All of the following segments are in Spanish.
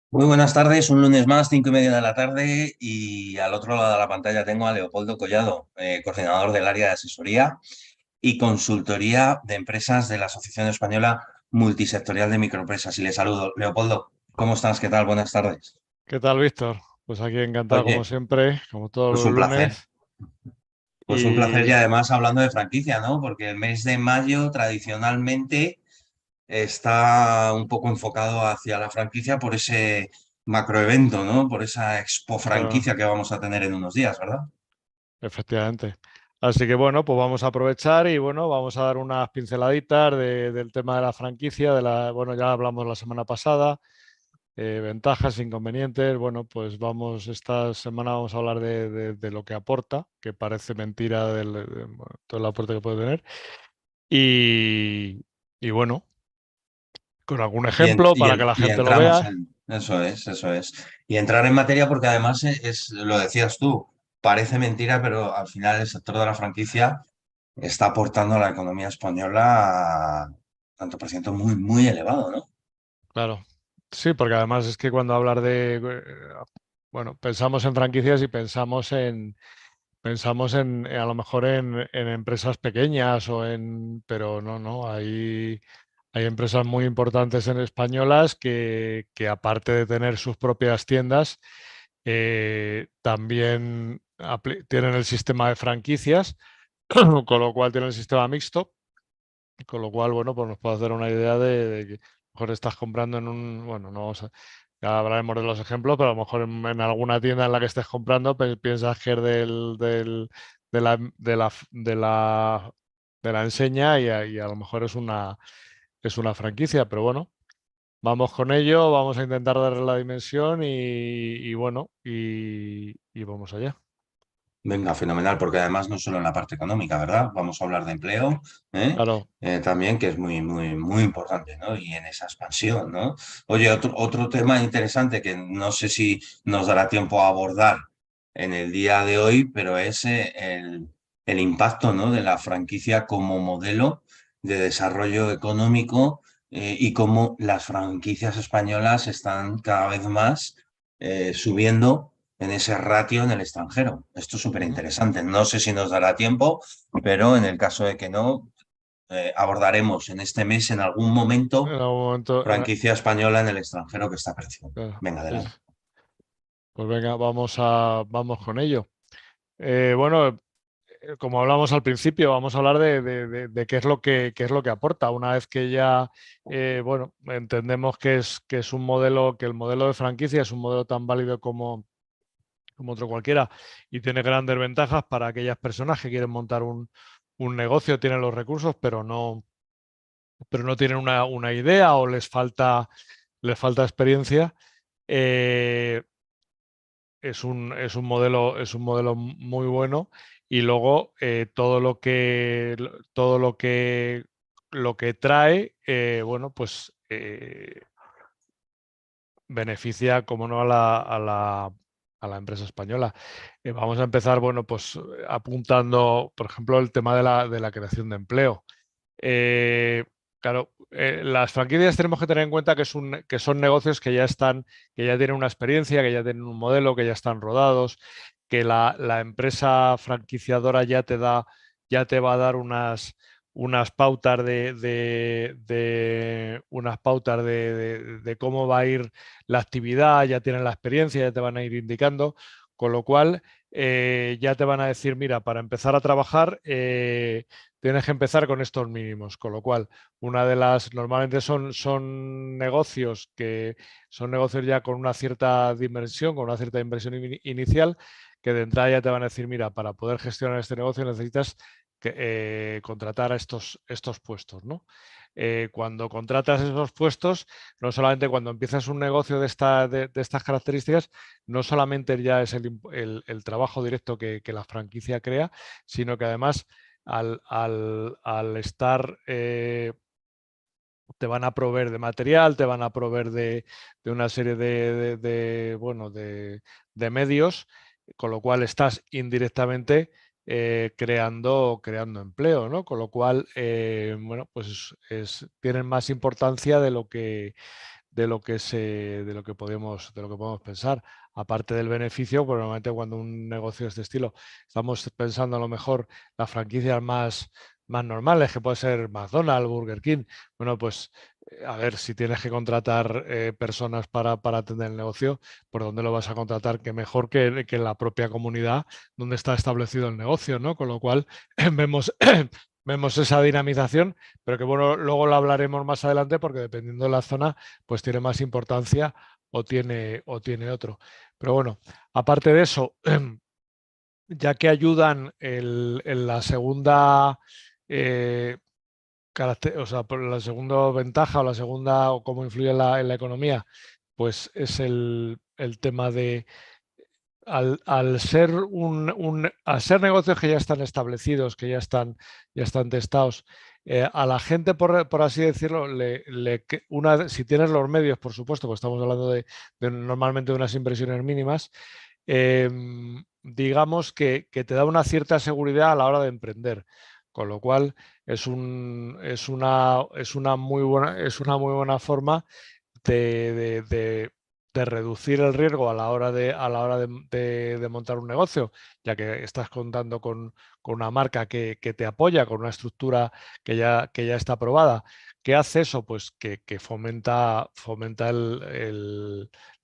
Muy buenas tardes, un lunes más, 5:30 de la tarde y al otro lado de la pantalla tengo a Leopoldo Collado, coordinador del área de asesoría y consultoría de empresas de la Asociación Española Multisectorial de Microempresas. Y le saludo. Leopoldo, ¿cómo estás? ¿Qué tal? Buenas tardes. ¿Qué tal, Víctor? Pues aquí encantado como Oye, siempre, como todos pues los un placer. lunes. Pues un placer y Y además hablando de franquicia, ¿no? Porque el mes de mayo tradicionalmente está un poco enfocado hacia la franquicia por ese macroevento, ¿no? Por esa expo claro, franquicia que vamos a tener en unos días, ¿verdad? efectivamente. Así que bueno, pues vamos a aprovechar y bueno, vamos a dar unas pinceladitas del tema de la franquicia, bueno, ya hablamos la semana pasada, ventajas, inconvenientes. Bueno, pues esta semana vamos a hablar de lo que aporta, que parece mentira bueno, todo el aporte que puede tener. Y, y bueno, con algún ejemplo para que la Y gente lo entramos vea. en, eso es, eso es. Y entrar en materia porque además lo decías tú, parece mentira, pero al final el sector de la franquicia está aportando a la economía española tanto por ciento muy, muy elevado, ¿no? Claro, sí, porque además es que cuando hablar bueno, pensamos en franquicias y pensamos en a lo mejor en empresas pequeñas pero no, hay empresas muy importantes en españolas que aparte de tener sus propias tiendas, también tienen el sistema de franquicias, con lo cual tienen el sistema mixto. Con lo cual, bueno, pues nos puede hacer una idea de que a lo mejor estás comprando bueno, no vamos a, ya hablaremos de los ejemplos, pero a lo mejor en alguna tienda en la que estés comprando piensas que es de la, de la enseña y a lo mejor es una franquicia, pero bueno, vamos con ello, vamos a intentar darle la dimensión y bueno, y vamos allá. Venga, fenomenal, porque además no solo en la parte económica, ¿verdad? Vamos a hablar de empleo, ¿eh? Claro, También, que es muy, muy, muy importante, ¿no? Y en esa expansión, ¿no? Oye, otro tema interesante que no sé si nos dará tiempo a abordar en el día de hoy, pero es el impacto, ¿no? De la franquicia como modelo de desarrollo económico, y cómo las franquicias españolas están cada vez más subiendo en ese ratio en el extranjero. Esto es súper ujú. interesante. No sé si nos dará tiempo, pero en el caso de que no, abordaremos en este mes, en algún En momento, algún momento, franquicia española en el extranjero que está creciendo. claro, Venga, sí, sí. adelante. Pues venga, vamos con ello. Bueno, como hablamos al principio, vamos a hablar de qué es lo que aporta. Una vez que ya, bueno, entendemos que es un modelo, que el modelo de franquicia es un modelo tan válido como otro cualquiera y tiene grandes ventajas para aquellas personas que quieren montar un negocio, tienen los recursos, pero no tienen una idea o les falta experiencia. eh, es un modelo muy bueno y luego lo que trae, bueno, pues beneficia, como no, a la empresa española. Vamos a empezar, bueno, pues apuntando, por ejemplo, el tema de la creación de empleo. Eh, claro, las franquicias tenemos que tener en cuenta que son negocios que ya están, que ya tienen una experiencia, que ya tienen un modelo, que ya están rodados, que la empresa franquiciadora ya te va a dar unas pautas unas pautas de cómo va a ir la actividad, ya tienen la experiencia, ya te van a ir indicando, con lo cual ya te van a decir, mira, para empezar a trabajar, tienes que empezar con estos mínimos, con lo cual normalmente son negocios que son negocios ya con una cierta dimensión, con una cierta inversión inicial, que de entrada ya te van a decir, mira, para poder gestionar este negocio necesitas contratar a estos puestos, ¿no? Cuando contratas esos puestos, no solamente cuando empiezas un negocio de estas características, no solamente ya es el trabajo directo que la franquicia crea, sino que además al estar, te van a proveer de material, te van a proveer de una serie bueno, de medios, con lo cual estás indirectamente creando empleo, ¿no? Con lo cual, bueno, pues tienen más importancia de lo que podemos pensar. Aparte del beneficio, pues normalmente cuando un negocio de este estilo estamos pensando a lo mejor las franquicias más normales, que puede ser McDonald's, Burger King. Bueno, pues a ver, si tienes que contratar personas para atender el negocio, ¿por dónde lo vas a contratar? Que mejor que en la propia comunidad donde está establecido el negocio, ¿no? Con lo cual vemos, vemos esa dinamización, pero que bueno, luego lo hablaremos más adelante porque dependiendo de la zona, pues tiene más importancia o tiene otro. Pero bueno, aparte de eso, ya que ayudan en la segunda o sea, por la segunda ventaja o la segunda o cómo influye en la economía, pues es el tema de al ser al ser negocios que ya están establecidos, que ya están testados, a la gente, por así decirlo, si tienes los medios, por supuesto, pues estamos hablando de normalmente de unas inversiones mínimas, digamos que te da una cierta seguridad a la hora de emprender. Con lo cual es una muy buena forma de reducir el riesgo a la hora de montar un negocio, ya que estás contando con una marca que te apoya, con una estructura que ya está aprobada. ¿Qué hace eso? Pues que fomenta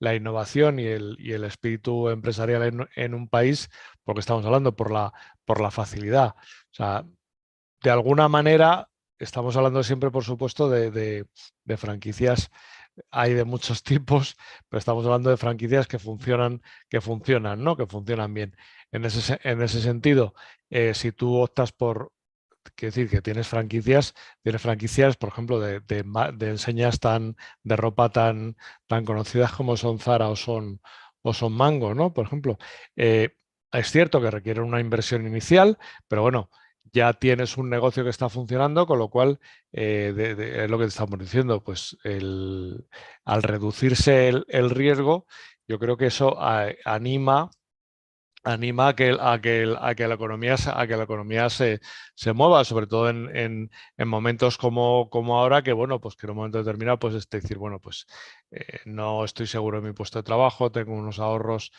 la innovación y el espíritu empresarial en un país, porque estamos hablando por la facilidad. O sea, de alguna manera, estamos hablando siempre, por supuesto, de franquicias. Hay de muchos tipos, pero estamos hablando de franquicias que funcionan, ¿no? Que funcionan bien. En ese sentido, si tú optas por, quiero decir, que tienes franquicias, por ejemplo, de enseñas de ropa tan conocidas como son Zara o son Mango, ¿no? Por ejemplo, es cierto que requieren una inversión inicial, pero bueno, ya tienes un negocio que está funcionando, con lo cual, es lo que te estamos diciendo, pues al reducirse el riesgo, yo creo que eso anima a que la economía, a que la economía se mueva, sobre todo en momentos como ahora, que bueno, pues que en un momento determinado, pues es decir, bueno, pues no estoy seguro de mi puesto de trabajo, tengo unos ahorros,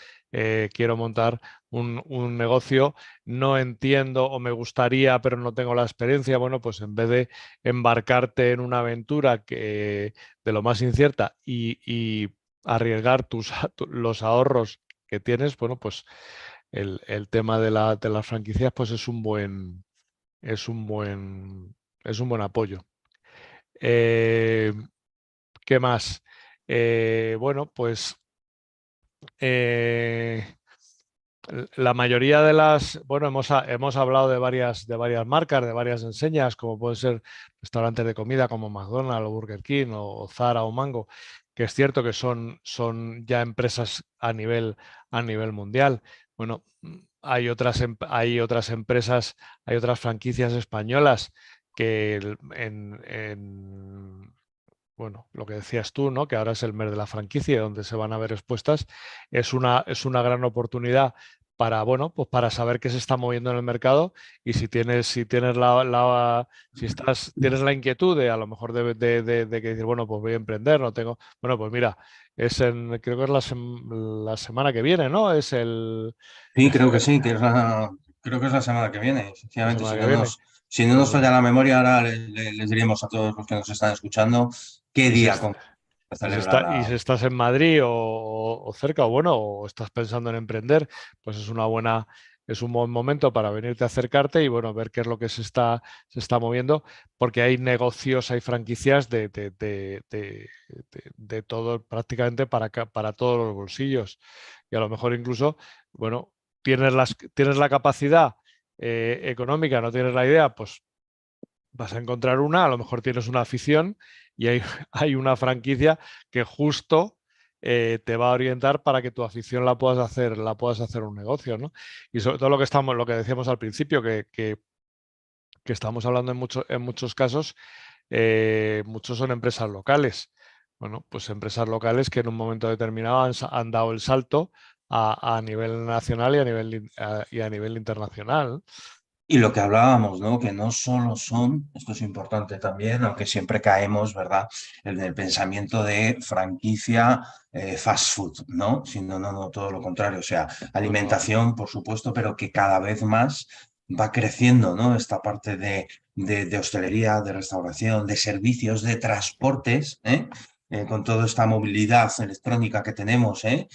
quiero montar un negocio, no entiendo o me gustaría, pero no tengo la experiencia, bueno, pues en vez de embarcarte en una aventura de lo más incierta y arriesgar los ahorros que tienes, bueno, pues el tema de las franquicias, pues es un buen, es un buen apoyo. Eh, ¿Qué más? Bueno, pues eh, la mayoría de bueno, hemos hablado de varias marcas, de varias enseñas, como pueden ser restaurantes de comida como McDonald's o Burger King o Zara o Mango, que es cierto que son ya empresas a nivel mundial. Bueno, hay otras empresas, hay otras franquicias españolas que bueno, lo que decías tú, ¿no? Que ahora es el mes de la franquicia donde se van a ver expuestas, es una gran oportunidad para, bueno, pues para saber qué se está moviendo en el mercado y si tienes tienes la inquietud de a lo mejor de que decir, bueno, pues voy a emprender, no tengo, bueno, pues mira, creo que es la semana que viene, ¿no? Sí, Es creo que sí, creo que es la semana que viene. la Efectivamente, semana que viene. si no nos Pues, falla la memoria, ahora les diremos a todos los que nos están escuchando qué y si, día es- celebra y si la... estás en Madrid o cerca, o bueno, o estás pensando en emprender, pues es un buen momento para venirte a acercarte y bueno, ver qué es lo que se está moviendo, porque hay negocios, hay franquicias de todo, prácticamente para todos los bolsillos. Y a lo mejor incluso, bueno, tienes la capacidad económica, no tienes la idea, pues vas a encontrar a lo mejor tienes una afición y hay, hay una franquicia que justo te va a orientar para que tu afición la puedas hacer un negocio, ¿no? Y sobre todo lo que decíamos al principio, que estamos hablando en muchos casos, muchos son empresas locales. Bueno, pues empresas locales que en un momento determinado han dado el salto a nivel nacional y a nivel internacional. Y lo que hablábamos, ¿no? Que no solo son, esto es importante también, aunque siempre caemos, ¿verdad?, en el pensamiento de franquicia, fast food, ¿no? Sino, no, todo lo contrario. O sea, Pues no. alimentación, por supuesto, pero que cada vez más va creciendo, ¿no? Esta parte de hostelería, de restauración, de servicios, de transportes, ¿eh? Con toda esta movilidad electrónica que tenemos, ¿eh?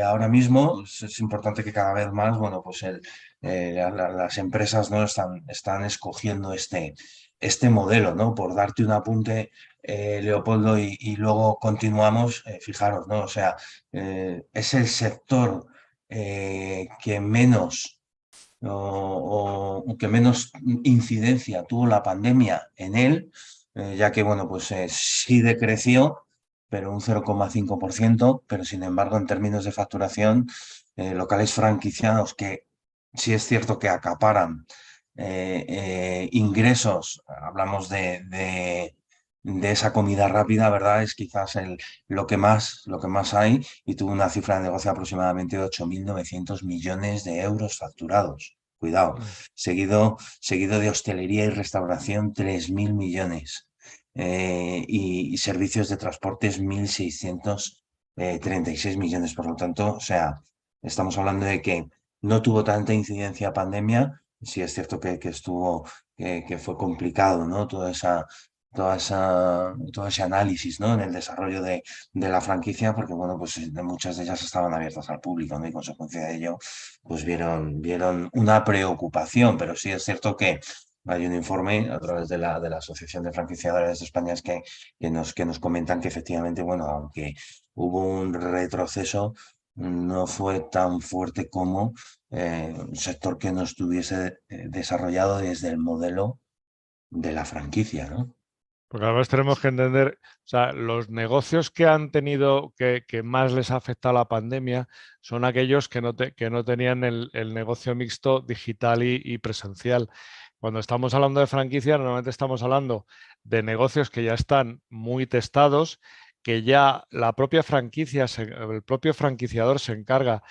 Ahora mismo es importante que cada vez más, bueno, pues las empresas, ¿no?, están escogiendo este modelo, ¿no? Por darte un apunte, Leopoldo, y luego continuamos, fijaros, ¿no? O sea, es el sector que menos o que menos incidencia tuvo la pandemia en él, ya que, bueno, pues sí decreció, pero un 0,5%, pero sin embargo, en términos de facturación, locales franquiciados que sí es cierto que acaparan ingresos, hablamos de esa comida rápida, ¿verdad? Es quizás lo que más hay, y tuvo una cifra de negocio aproximadamente de 8.900 millones de euros facturados. Cuidado, Mm. seguido de hostelería y restauración, 3.000 millones. Y servicios de transportes, 1.636 millones. Por lo tanto, o sea, estamos hablando de que no tuvo tanta incidencia pandemia. Sí es cierto que fue complicado, ¿no? Todo ese análisis, ¿no?, en el desarrollo de la franquicia, porque, bueno, pues muchas de ellas estaban abiertas al público, ¿no? Y consecuencia de ello, pues vieron una preocupación, pero sí es cierto que hay un informe a través de la Asociación de Franquiciadores de España que nos comentan que efectivamente, bueno, aunque hubo un retroceso, no fue tan fuerte como un sector que no estuviese desarrollado desde el modelo de la franquicia, ¿no? Porque además tenemos que entender, o sea, los negocios que han tenido, que más les ha afectado la pandemia, son aquellos que no tenían el negocio mixto digital y presencial. Cuando estamos hablando de franquicia, normalmente estamos hablando de negocios que ya están muy testados, que ya la propia franquicia, el propio franquiciador se encarga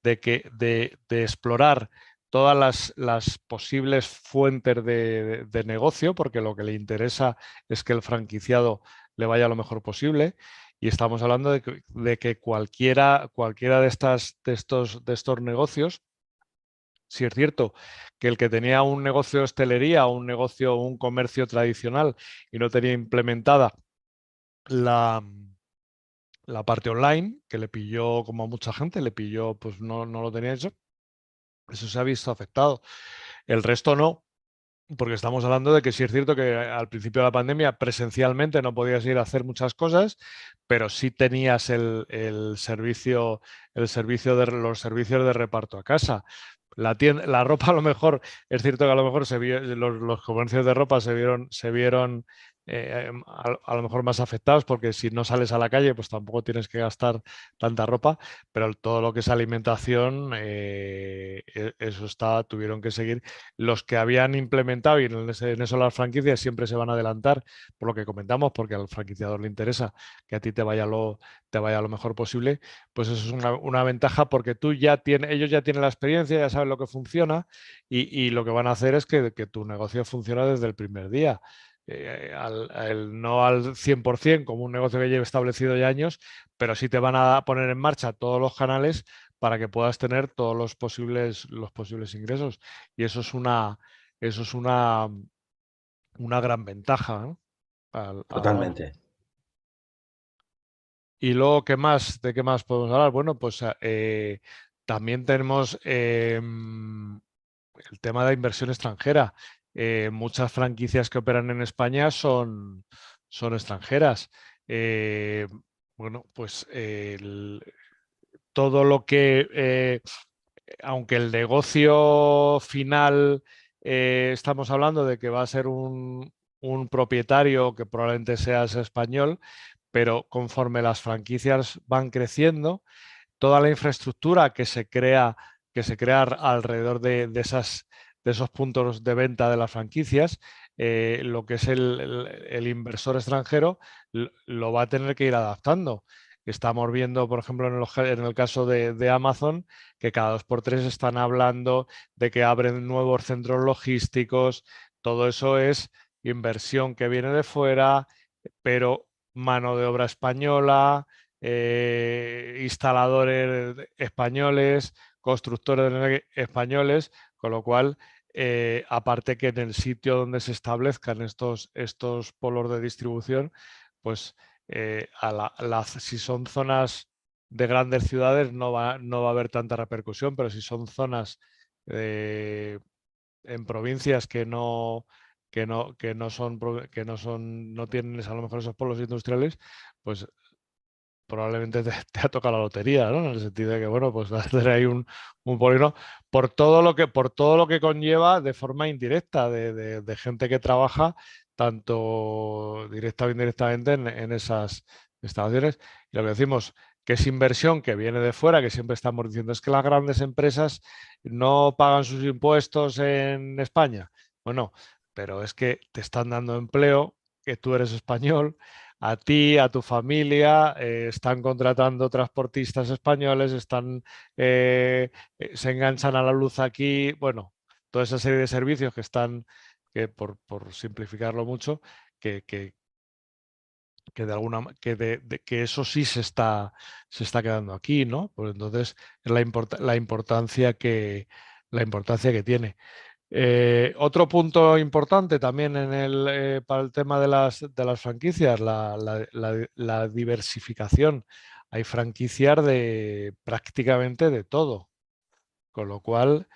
de explorar todas las posibles fuentes de negocio, porque lo que le interesa es que el franquiciado le vaya lo mejor posible. Y estamos hablando de que cualquiera de estos negocios, si es cierto que el que tenía un negocio de hostelería o un negocio, un comercio tradicional y no tenía implementada la, la parte online, que le pilló, como a mucha gente, le pilló, pues no lo tenía hecho, eso se ha visto afectado. El resto no, porque estamos hablando de que sí es cierto que al principio de la pandemia presencialmente no podías ir a hacer muchas cosas, pero sí tenías el servicio de los servicios de reparto a casa. La ropa a lo mejor, es cierto que a lo mejor los comercios de ropa se vieron a lo mejor más afectados, porque si no sales a la calle, pues tampoco tienes que gastar tanta ropa, pero todo lo que es alimentación, eso tuvieron que seguir. Los que habían implementado, y en eso las franquicias siempre se van a adelantar, por lo que comentamos, porque al franquiciador le interesa que a ti te vaya lo mejor posible, pues eso es una ventaja, porque ellos ya tienen la experiencia, ya saben lo que funciona, y lo que van a hacer es que tu negocio funcione desde el primer día. No al 100% como un negocio que lleve establecido ya años, pero sí te van a poner en marcha todos los canales para que puedas tener todos los posibles ingresos. Y eso es una gran ventaja, ¿no? A la hora. Totalmente. Y luego, ¿de qué más podemos hablar? Bueno, pues también tenemos el tema de inversión extranjera. Muchas franquicias que operan en España son extranjeras. Eh, bueno, pues todo lo que, aunque el negocio final, estamos hablando de que va a ser un propietario que probablemente seas español, pero conforme las franquicias van creciendo, toda la infraestructura que se crea alrededor de esos puntos de venta de las franquicias, lo que es el inversor extranjero lo va a tener que ir adaptando. estamos viendo, por ejemplo, en el caso de Amazon, que cada 2 por 3 están hablando de que abren nuevos centros logísticos. Todo eso es inversión que viene de fuera, pero mano de obra española, instaladores españoles, constructores españoles, con lo cual, aparte que en el sitio donde se establezcan estos polos de distribución, pues si son zonas de grandes ciudades no va a haber tanta repercusión, pero si son zonas en provincias no tienen a lo mejor esos polos industriales, pues probablemente te ha tocado la lotería, ¿no? En el sentido de que, bueno, pues vas a tener ahí un polígono por todo lo que conlleva de forma indirecta de gente que trabaja tanto directa o indirectamente en esas instalaciones. Y lo que decimos, que es inversión que viene de fuera, que siempre estamos diciendo, es que las grandes empresas no pagan sus impuestos en España. Bueno, pero es que te están dando empleo, que tú eres español, a ti, a tu familia, están contratando transportistas españoles, se enganchan a la luz aquí, bueno, toda esa serie de servicios que están, por simplificarlo mucho, que, que, que de alguna que eso sí se está quedando aquí, ¿no? Pues entonces es la importancia que tiene. Otro punto importante también para el tema de las franquicias, la diversificación. Hay franquicias de prácticamente de todo, con lo cual,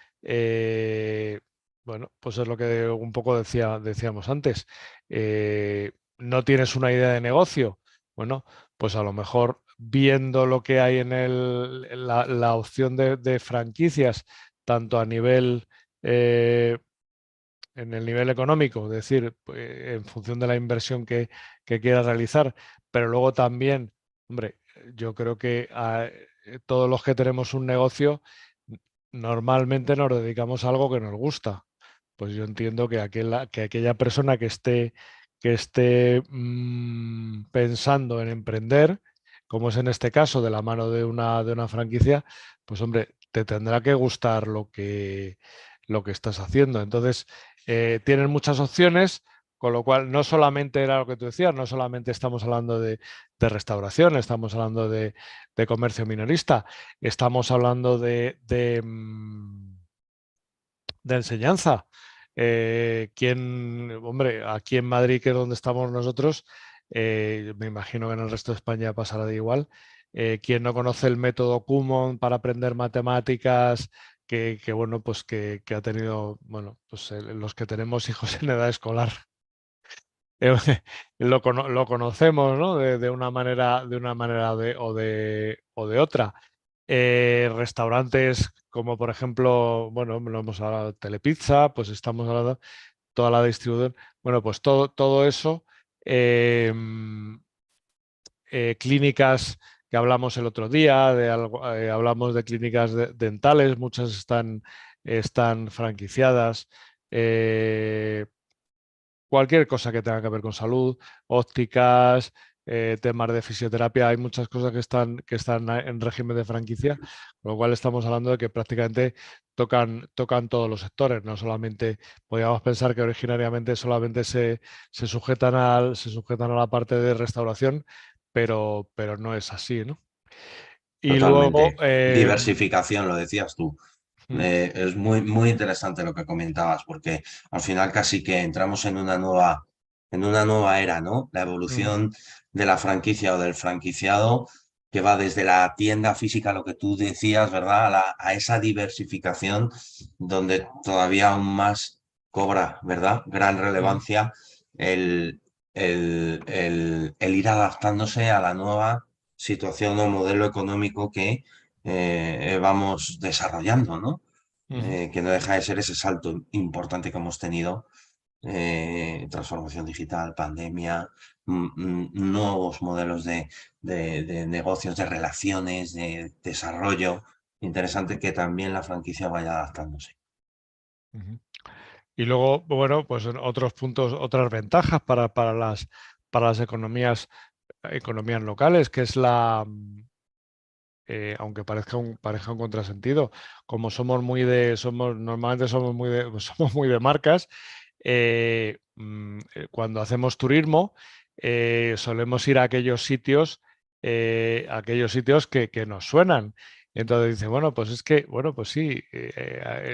bueno, pues es lo que un poco decíamos antes. No tienes una idea de negocio. Bueno, pues a lo mejor viendo lo que hay la opción de franquicias, tanto a nivel en el nivel económico, es decir, en función de la inversión que quieras realizar, pero luego también, hombre, yo creo que todos los que tenemos un negocio normalmente nos dedicamos a algo que nos gusta. Pues yo entiendo que aquella persona que esté pensando en emprender, como es en este caso de la mano de una franquicia, pues hombre, te tendrá que gustar lo que estás haciendo. Entonces, tienen muchas opciones, con lo cual no solamente era lo que tú decías, no solamente estamos hablando de restauración, estamos hablando de comercio minorista, estamos hablando de enseñanza. Hombre, aquí en Madrid, que es donde estamos nosotros, me imagino que en el resto de España pasará de igual. ¿Quién no conoce el método Kumon para aprender matemáticas? Bueno, pues que ha tenido, bueno, pues los que tenemos hijos en edad escolar, eh, lo conocemos, ¿no? De una manera o de otra. Restaurantes como por ejemplo, bueno, lo hemos hablado, Telepizza, pues estamos hablando toda la distribución. Bueno, pues todo eso, clínicas que hablamos el otro día, hablamos de clínicas dentales, muchas están franquiciadas. Cualquier cosa que tenga que ver con salud, ópticas, temas de fisioterapia, hay muchas cosas que están en régimen de franquicia, con lo cual estamos hablando de que prácticamente tocan todos los sectores, no solamente, podríamos pensar que originariamente solamente se sujetan a la parte de restauración, pero no es así, ¿no? Y luego, Totalmente. Diversificación, lo decías tú. Es muy, muy interesante lo que comentabas, porque al final casi que entramos en una nueva era, ¿no? La evolución de la franquicia o del franquiciado, que va desde la tienda física, lo que tú decías, ¿verdad? A esa diversificación donde todavía aún más cobra, ¿verdad? Gran relevancia el, el ir adaptándose a la nueva situación o modelo económico que vamos desarrollando, ¿no? Que no deja de ser ese salto importante que hemos tenido, transformación digital, pandemia, nuevos modelos de negocios, de relaciones, de desarrollo. Interesante que también la franquicia vaya adaptándose. Y luego, bueno, pues en otros puntos, otras ventajas para las economías. economías locales, que es aunque parezca un contrasentido, como normalmente somos muy de marcas, cuando hacemos turismo, solemos ir a aquellos sitios que nos suenan. Entonces dice, bueno, pues es que, bueno, pues sí,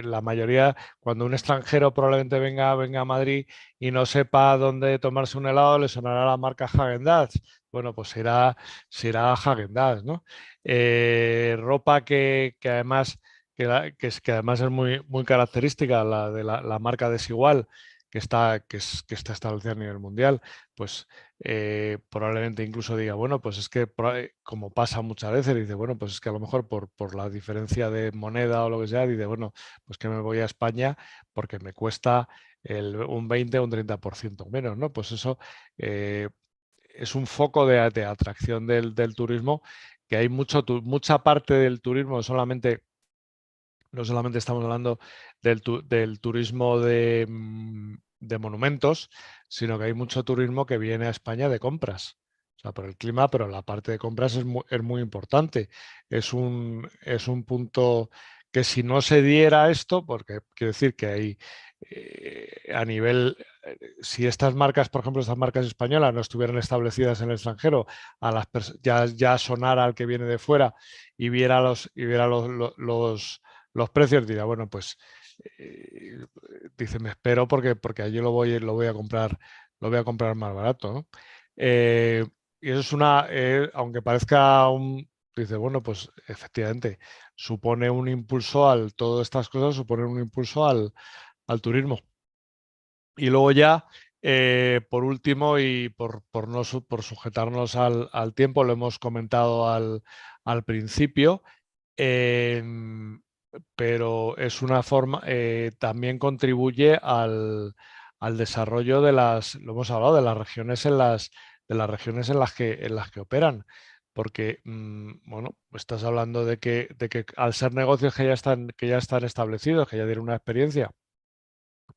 la mayoría, cuando un extranjero probablemente venga a Madrid y no sepa dónde tomarse un helado, le sonará la marca Häagen-Dazs. Bueno, pues será Häagen-Dazs, ¿no? Ropa que además, que además es muy característica, la de la marca Desigual, que está establecida a nivel mundial, pues probablemente incluso diga, bueno, pues es que como pasa muchas veces, dice, bueno, pues es que a lo mejor por la diferencia de moneda o lo que sea, dice, bueno, pues que me voy a España porque me cuesta un 20 o un 30% menos, ¿no? Pues eso es un foco de atracción del turismo, que hay mucha parte del turismo, no solamente estamos hablando del turismo de monumentos, sino que hay mucho turismo que viene a España de compras. O sea, por el clima, pero la parte de compras es muy importante. Es un punto que si no se diera esto, porque quiero decir que hay a nivel, si estas marcas, por ejemplo, estas marcas españolas no estuvieran establecidas en el extranjero, ya sonara al que viene de fuera y viera los precios, dirá, bueno, pues dice, me espero porque allí lo voy a comprar más barato, ¿no? Y eso es aunque parezca dice, bueno, pues efectivamente, todas estas cosas suponen un impulso al turismo. Y luego ya, por último, y por sujetarnos al tiempo, lo hemos comentado al principio, em, pero es una forma, también contribuye al desarrollo lo hemos hablado, de las regiones en las que operan. Porque, bueno, estás hablando de que al ser negocios que ya están establecidos, que ya tienen una experiencia,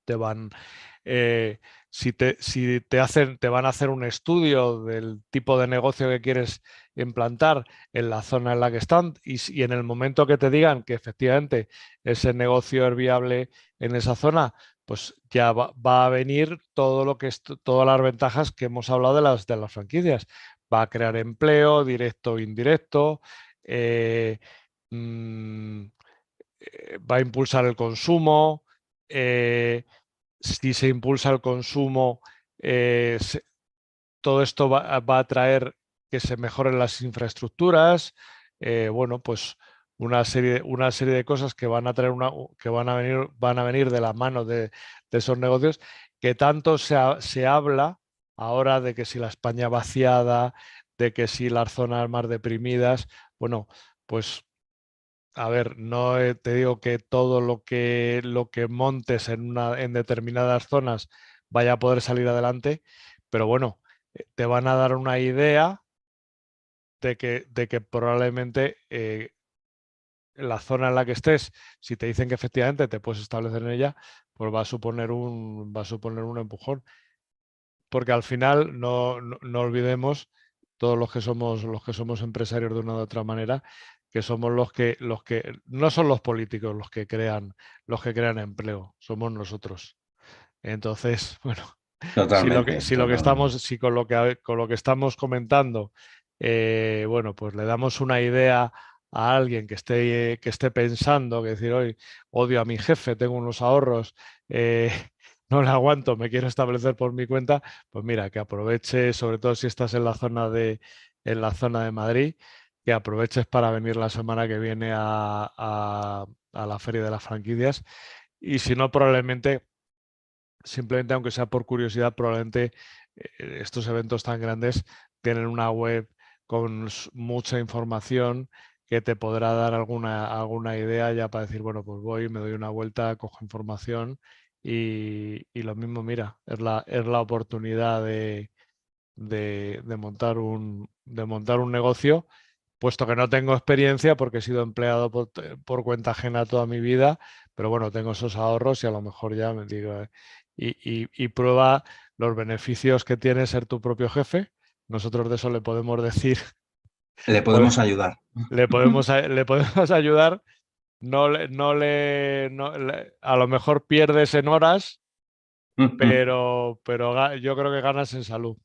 te van, si te van a hacer un estudio del tipo de negocio que quieres implantar en la zona en la que están y en el momento que te digan que efectivamente ese negocio es viable en esa zona, pues ya va a venir todas las ventajas que hemos hablado de las franquicias. Va a crear empleo, directo o indirecto. eh, mm, Va a impulsar el consumo. Si se impulsa el consumo, eh, se- todo esto va a traer que se mejoren las infraestructuras, bueno, pues una serie de cosas que van a traer que van a venir de la mano de esos negocios, que tanto se habla ahora de que si la España vaciada, de que si las zonas más deprimidas, bueno, pues a ver, no te digo que todo lo que montes en determinadas zonas vaya a poder salir adelante, pero bueno, te van a dar una idea de que probablemente la zona en la que estés, si te dicen que efectivamente te puedes establecer en ella, pues va a suponer un empujón. Porque al final no olvidemos todos los que somos empresarios de una u otra manera, que somos los que no son los políticos los que crean empleo, somos nosotros. Entonces, bueno, Totalmente, si lo que totalmente. estamos, si con lo que estamos comentando, bueno, pues le damos una idea a alguien que esté pensando, que decir, hoy odio a mi jefe, tengo unos ahorros, no le aguanto, me quiero establecer por mi cuenta, pues mira, que aproveche, sobre todo si estás en la zona de Madrid, que aproveches para venir la semana que viene a la Feria de las Franquicias. Y si no, probablemente simplemente, aunque sea por curiosidad, probablemente estos eventos tan grandes tienen una web con mucha información que te podrá dar alguna idea ya para decir, bueno, pues voy, me doy una vuelta, cojo información y lo mismo, mira, es la oportunidad de montar un negocio, puesto que no tengo experiencia porque he sido empleado por cuenta ajena toda mi vida, pero bueno, tengo esos ahorros y a lo mejor ya me digo, y prueba los beneficios que tiene ser tu propio jefe, nosotros de eso le podemos decir, Le pues, podemos ayudar. le podemos ayudar, a lo mejor pierdes en horas, pero yo creo que ganas en salud.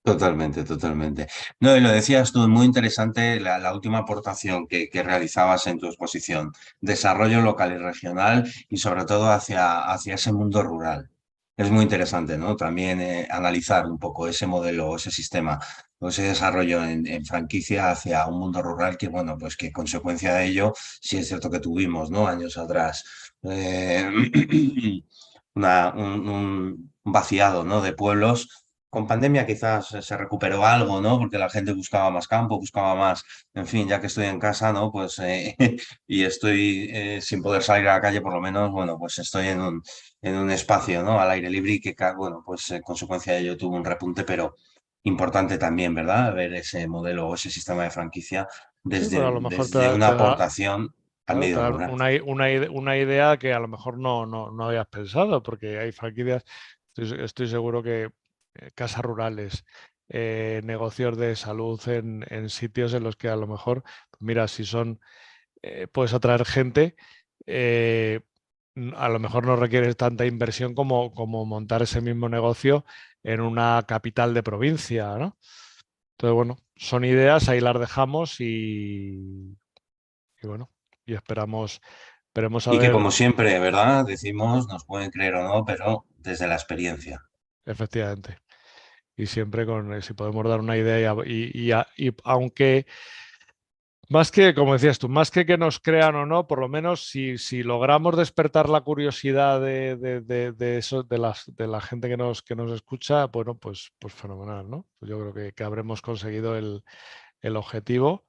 Totalmente, totalmente. No, y lo decías tú, muy interesante la última aportación que realizabas en tu exposición, desarrollo local y regional y sobre todo hacia ese mundo rural. Es muy interesante, ¿no? También analizar un poco ese modelo, ese sistema, o ese desarrollo en franquicia hacia un mundo rural que, bueno, pues que consecuencia de ello, sí es cierto que tuvimos, ¿no? Años atrás, eh, un vaciado, ¿no? De pueblos. Con pandemia quizás se recuperó algo, ¿no? Porque la gente buscaba más campo, buscaba más, en fin, ya que estoy en casa, ¿no? Pues y estoy sin poder salir a la calle, por lo menos, bueno, pues estoy en un espacio, ¿no? Al aire libre y que, bueno, pues en consecuencia de ello tuvo un repunte, pero importante también, ¿verdad? Ver ese modelo o ese sistema de franquicia Sí, pero a lo mejor desde una te da, aportación al claro, te medio da rural. una idea que a lo mejor no habías pensado, porque hay franquicias, estoy seguro que casas rurales, negocios de salud en sitios en los que a lo mejor, pues mira, si son, puedes atraer gente, eh, a lo mejor no requieres tanta inversión como montar ese mismo negocio en una capital de provincia, ¿no? Entonces, bueno, son ideas, ahí las dejamos y bueno, y esperemos a Y que ver, como siempre, ¿verdad? Decimos, nos pueden creer o no, pero desde la experiencia. efectivamente. Y siempre si podemos dar una idea y aunque, más que, como decías tú, más que nos crean o no, por lo menos si logramos despertar la curiosidad de eso, de la gente que nos escucha, bueno, pues fenomenal, ¿no? Pues yo creo que habremos conseguido el objetivo.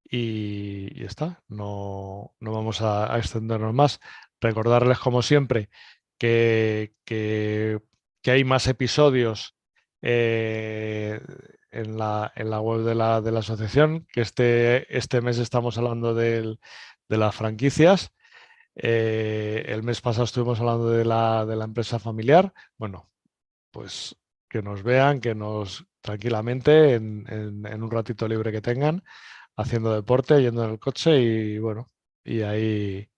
Y ya está, no vamos a extendernos más. Recordarles, como siempre, que hay más episodios en la web de la asociación, que este mes estamos hablando de las franquicias. El mes pasado estuvimos hablando de la empresa familiar. Bueno, pues que nos vean, que nos tranquilamente en un ratito libre que tengan haciendo deporte, yendo en el coche y bueno, y ahí,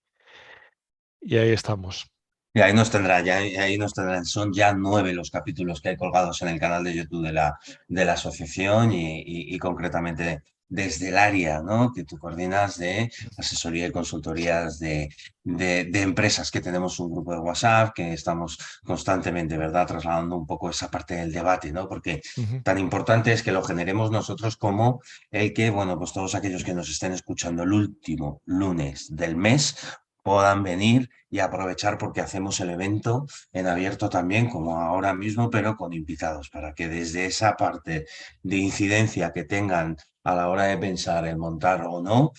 y ahí estamos. Y ahí nos tendrá, ya, ahí nos tendrán. Son ya 9 los capítulos que hay colgados en el canal de YouTube de la asociación y concretamente desde el área, ¿no? Que tú coordinas de asesoría y consultorías de empresas, que tenemos un grupo de WhatsApp, que estamos constantemente, ¿verdad? Trasladando un poco esa parte del debate, ¿no? Porque Ujú. tan importante es que lo generemos nosotros como el que, bueno, pues todos aquellos que nos estén escuchando el último lunes del mes puedan venir y aprovechar porque hacemos el evento en abierto también, como ahora mismo, pero con invitados, para que desde esa parte de incidencia que tengan a la hora de pensar en montar o no,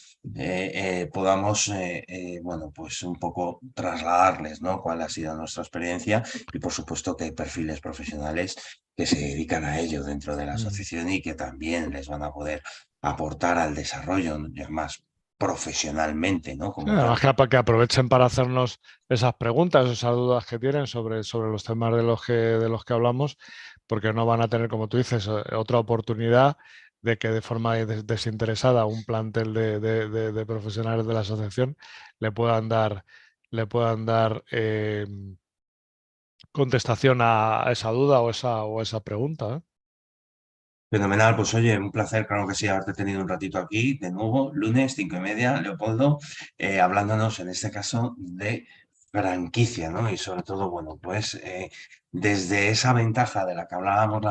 podamos, bueno, pues un poco trasladarles, ¿no? Cuál ha sido nuestra experiencia y por supuesto que hay perfiles profesionales que se dedican a ello dentro de la Mm. asociación y que también les van a poder aportar al desarrollo, ¿no? Ya más profesionalmente, ¿no? Sí, Como además tal. que aprovechen para hacernos esas preguntas, esas dudas que tienen sobre los temas de los que hablamos, porque no van a tener, como tú dices, otra oportunidad de que de forma desinteresada un plantel de profesionales de la asociación le puedan dar contestación a esa duda o esa pregunta, ¿eh? Fenomenal, pues oye, un placer, claro que sí, haberte tenido un ratito aquí, de nuevo, lunes, 5:30, Leopoldo, hablándonos en este caso de franquicia, ¿no? Y sobre todo, bueno, pues desde esa ventaja de la que hablábamos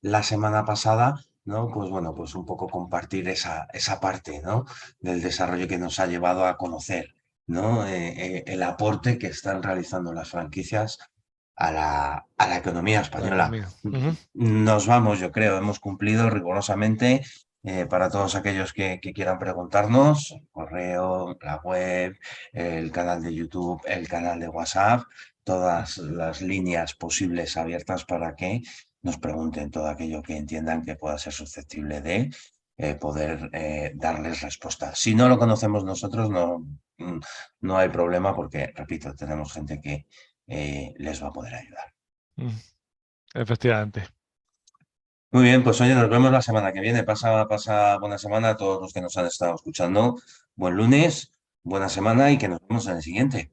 la semana pasada, ¿no? Pues bueno, pues un poco compartir esa parte, ¿no? Del desarrollo que nos ha llevado a conocer, ¿no? El aporte que están realizando las franquicias a la economía La española. economía. Ujú. Nos vamos, yo creo, hemos cumplido rigurosamente. Para todos aquellos que quieran preguntarnos, el correo, la web, el canal de YouTube, el canal de WhatsApp, todas las líneas posibles abiertas para que nos pregunten todo aquello que entiendan que pueda ser susceptible de poder darles respuesta. Si no lo conocemos nosotros, no hay problema porque, repito, tenemos gente que les va a poder ayudar. Mm. Efectivamente. Muy bien, pues oye, nos vemos la semana que viene. Pasa buena semana a todos los que nos han estado escuchando. Buen lunes, buena semana y que nos vemos en el siguiente.